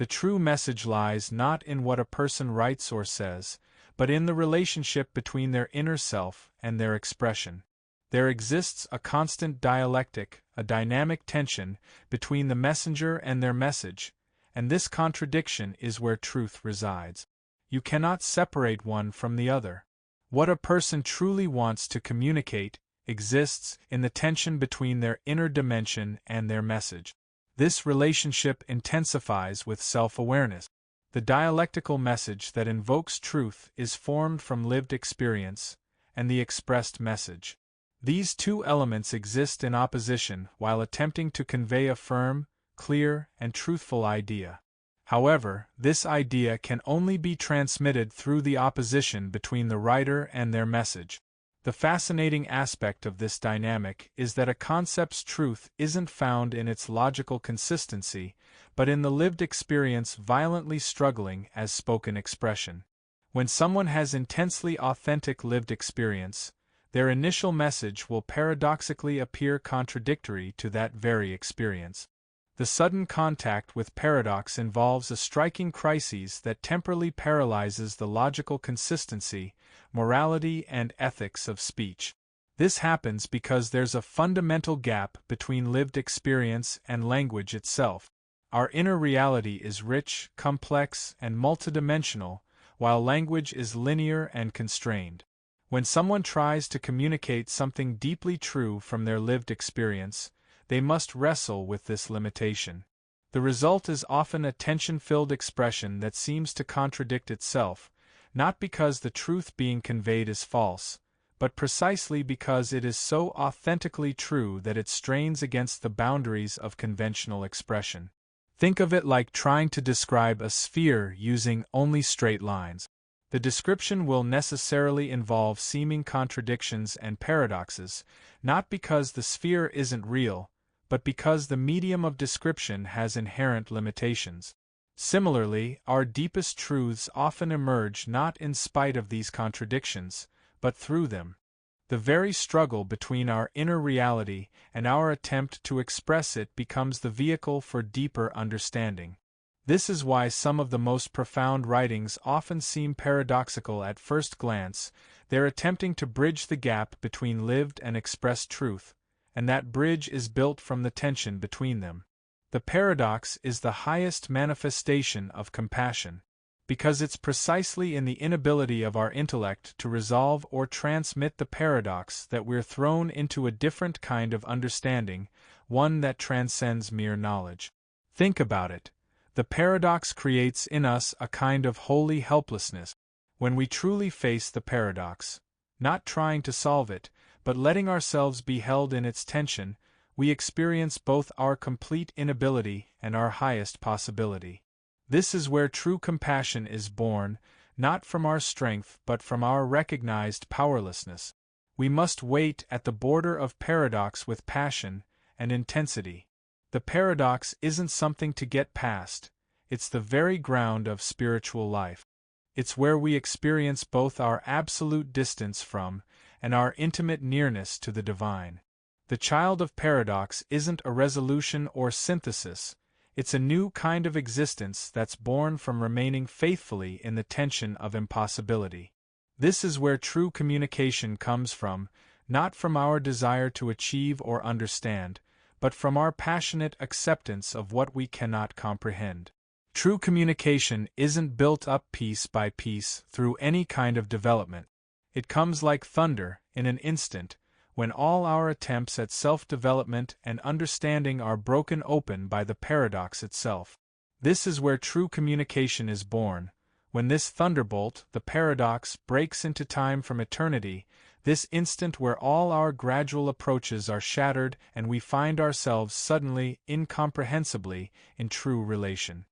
The true message lies not in what a person writes or says, but in the relationship between their inner self and their expression. There exists a constant dialectic, a dynamic tension, between the messenger and their message, and this contradiction is where truth resides. You cannot separate one from the other. What a person truly wants to communicate exists in the tension between their inner dimension and their message. This relationship intensifies with self-awareness. The dialectical message that invokes truth is formed from lived experience and the expressed message. These two elements exist in opposition while attempting to convey a firm, clear, and truthful idea. However, this idea can only be transmitted through the opposition between the writer and their message. The fascinating aspect of this dynamic is that a concept's truth isn't found in its logical consistency, but in the lived experience violently struggling as spoken expression. When someone has intensely authentic lived experience, their initial message will paradoxically appear contradictory to that very experience. The sudden contact with paradox involves a striking crisis that temporarily paralyzes the logical consistency, morality, and ethics of speech. This happens because there's a fundamental gap between lived experience and language itself. Our inner reality is rich, complex, and multidimensional, while language is linear and constrained. When someone tries to communicate something deeply true from their lived experience, they must wrestle with this limitation. The result is often a tension-filled expression that seems to contradict itself, not because the truth being conveyed is false, but precisely because it is so authentically true that it strains against the boundaries of conventional expression. Think of it like trying to describe a sphere using only straight lines. The description will necessarily involve seeming contradictions and paradoxes, not because the sphere isn't real, but because the medium of description has inherent limitations. Similarly, our deepest truths often emerge not in spite of these contradictions, but through them. The very struggle between our inner reality and our attempt to express it becomes the vehicle for deeper understanding. This is why some of the most profound writings often seem paradoxical at first glance. They're attempting to bridge the gap between lived and expressed truth, and that bridge is built from the tension between them. The paradox is the highest manifestation of compassion, because it's precisely in the inability of our intellect to resolve or transmit the paradox that we're thrown into a different kind of understanding, one that transcends mere knowledge. Think about it. The paradox creates in us a kind of holy helplessness. When we truly face the paradox, not trying to solve it, but letting ourselves be held in its tension, we experience both our complete inability and our highest possibility. This is where true compassion is born, not from our strength but from our recognized powerlessness. We must wait at the border of paradox with passion and intensity. The paradox isn't something to get past, it's the very ground of spiritual life. It's where we experience both our absolute distance from and our intimate nearness to the divine. The child of paradox isn't a resolution or synthesis, it's a new kind of existence that's born from remaining faithfully in the tension of impossibility. This is where true communication comes from, not from our desire to achieve or understand, but from our passionate acceptance of what we cannot comprehend. True communication isn't built up piece by piece through any kind of development. It comes like thunder, in an instant, when all our attempts at self-development and understanding are broken open by the paradox itself. This is where true communication is born. When this thunderbolt, the paradox, breaks into time from eternity, this instant where all our gradual approaches are shattered and we find ourselves suddenly, incomprehensibly, in true relation.